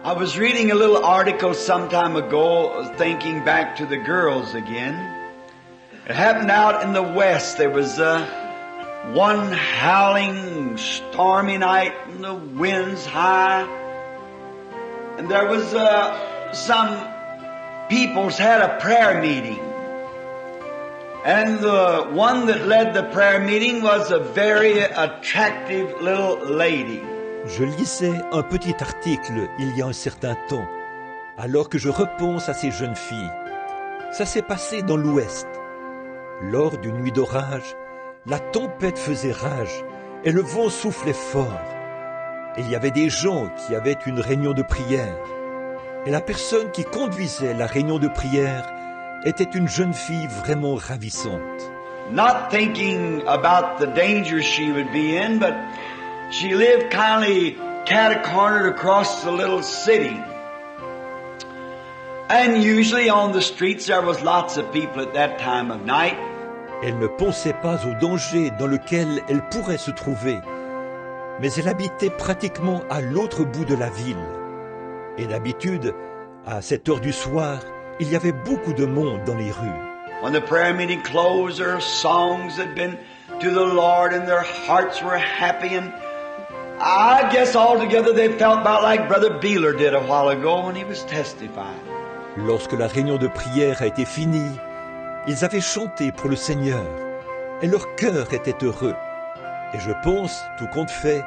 I was reading a little article some time ago, thinking back to the girls again. It happened out in the West. There was one howling, stormy night, and the winds high. And there was some peoples had a prayer meeting. And the one that led the prayer meeting was a very attractive little lady. Je lisais un petit article il y a un certain temps, alors que je repense à ces jeunes filles. Ça s'est passé dans l'Ouest. Lors d'une nuit d'orage, la tempête faisait rage et le vent soufflait fort. Il y avait des gens qui avaient une réunion de prière. Et la personne qui conduisait la réunion de prière était une jeune fille vraiment ravissante. Not thinking about the danger she would be in, but she lived kindly cat-cornered across the little city. And usually on the streets there was lots of people at that time of night. Elle ne pensait pas au danger dans lequel elle pourrait se trouver, mais elle habitait pratiquement à l'autre bout de la ville. Et d'habitude, à cette heure du soir, il y avait beaucoup de monde dans les rues. When the prayer meeting closed, their songs had been to the Lord and their hearts were happy, and I guess altogether they felt about like Brother Beeler did a while ago when he was testifying. Lorsque la réunion de prière a été finie, ils avaient chanté pour le Seigneur et leur cœur était heureux. Et je pense, tout compte fait,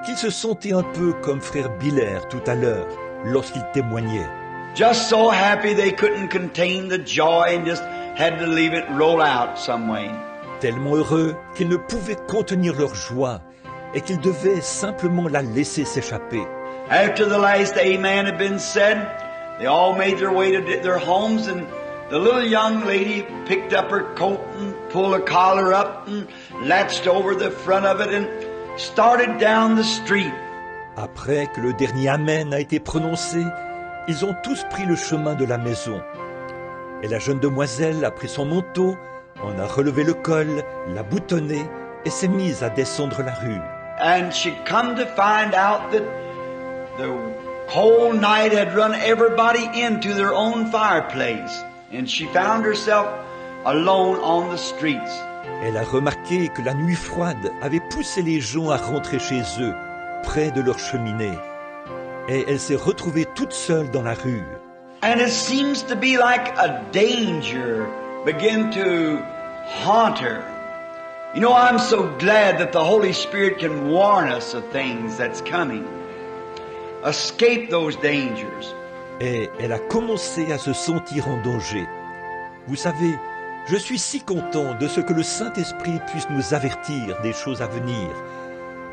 qu'ils se sentaient un peu comme frère Biller tout à l'heure lorsqu'il témoignait. Just so happy they couldn't contain the joy and just had to leave it roll out some way. Tellement heureux qu'ils ne pouvaient contenir leur joie et qu'ils devaient simplement la laisser s'échapper. After the last amen had been said, they all made their way to their homes, and the little young lady picked up her coat and pulled her collar up and latched over the front of it and started down the street. Après que le dernier amen a été prononcé, ils ont tous pris le chemin de la maison. Et la jeune demoiselle a pris son manteau, en a relevé le col, l'a boutonné et s'est mise à descendre la rue. And she'd come to find out that the cold night had run everybody into their own fireplace. And she found herself alone on the streets. Elle a remarqué que la nuit froide avait poussé les gens à rentrer chez eux, près de leur cheminée. Et elle s'est retrouvée toute seule dans la rue. And it seems to be like a danger begin to haunt her. You know, I'm so glad that the Holy Spirit can warn us of things that's coming. Escape those dangers. Et elle a commencé à se sentir en danger. Vous savez, je suis si content de ce que le Saint-Esprit puisse nous avertir des choses à venir,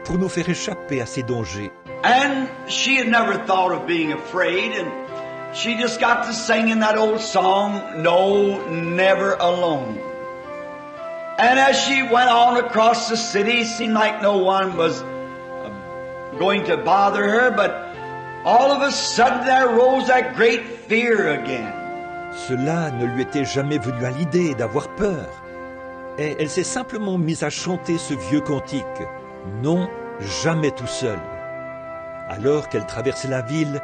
pour nous faire échapper à ces dangers. And she had never thought of being afraid, and she just got to singing that old song, No, Never Alone. And as she went on across the city, it seemed like no one was going to bother her, but all of a sudden there rose that great fear again. Cela ne lui était jamais venu à l'idée d'avoir peur. Et elle s'est simplement mise à chanter ce vieux cantique. Non, jamais tout seul. Alors qu'elle traversait la ville,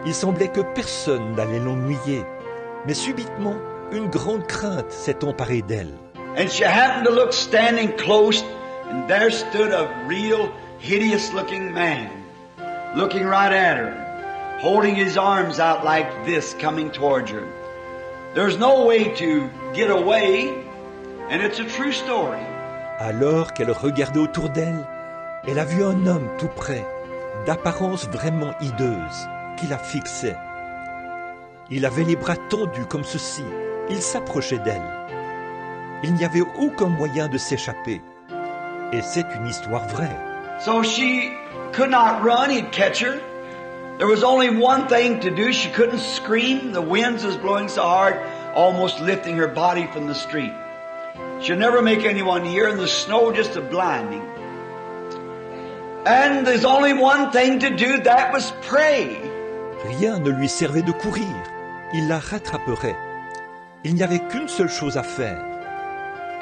il semblait que personne n'allait l'ennuyer. Mais subitement, une grande crainte s'est emparée d'elle. And she happened to look standing close, and there stood a real hideous-looking man, looking right at her, holding his arms out like this, coming towards her. There's no way to get away, and it's a true story. Alors qu'elle regardait autour d'elle, elle a vu un homme tout près, d'apparence vraiment hideuse, qui la fixait. Il avait les bras tendus comme ceci, il s'approchait d'elle. Il n'y avait aucun moyen de s'échapper. Et c'est une histoire vraie. So she could not run, he'd catch her. There was only one thing to do, she couldn't scream. The winds was blowing so hard, almost lifting her body from the street. She'd never make anyone hear, and the snow just a blinding. And there's only one thing to do, that was pray. Rien ne lui servait de courir. Il la rattraperait. Il n'y avait qu'une seule chose à faire.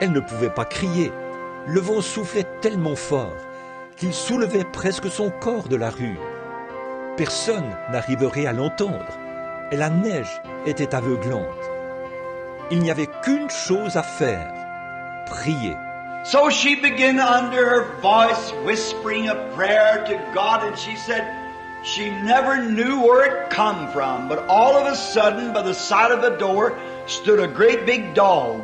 Elle ne pouvait pas crier. Le vent soufflait tellement fort qu'il soulevait presque son corps de la rue. personne n'arriverait à l'entendre, et la neige était aveuglante. Il n'y avait qu'une chose à faire, prier. So she began under her voice whispering a prayer to God, and she said she never knew where it come from, but all of a sudden by the side of the door stood a great big dog.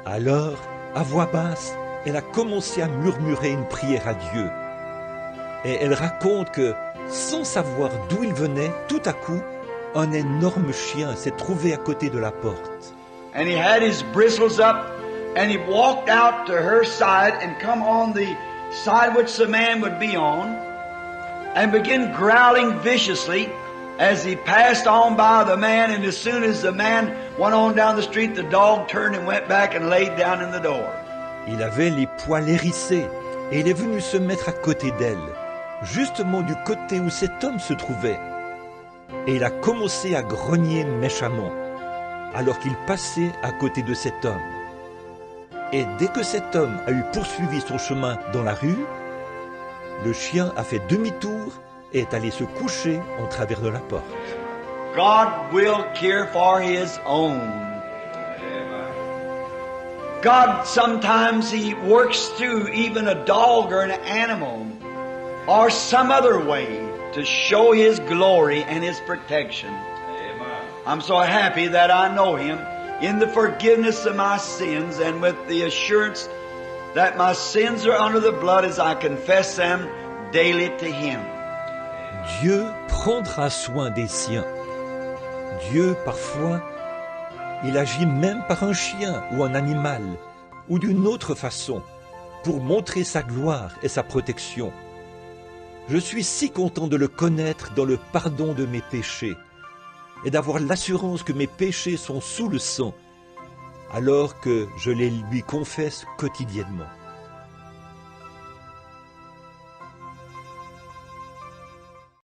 Alors, à voix basse, elle a commencé à murmurer une prière à Dieu. Et elle raconte que, sans savoir d'où il venait, tout à coup, un énorme chien s'est trouvé à côté de la porte. And he had his bristles up, and he walked out to her side and come on the side which the man would be on, and began growling viciously as he passed on by the man, and as soon as the man went on down the street, the dog turned and went back and laid down in the door. Il avait les poils hérissés, et il est venu se mettre à côté d'elle, justement du côté où cet homme se trouvait. Et il a commencé à grogner méchamment, alors qu'il passait à côté de cet homme. Et dès que cet homme a eu poursuivi son chemin dans la rue, le chien a fait demi-tour et est allé se coucher en travers de la porte. God will care for His own. God sometimes He works through even a dog or an animal or some other way to show His glory and His protection. I'm so happy that I know Him in the forgiveness of my sins and with the assurance that my sins are under the blood as I confess them daily to Him. Dieu prendra soin des siens. Dieu, parfois, il agit même par un chien ou un animal, ou d'une autre façon, pour montrer sa gloire et sa protection. Je suis si content de le connaître dans le pardon de mes péchés, et d'avoir l'assurance que mes péchés sont sous le sang, alors que je les lui confesse quotidiennement.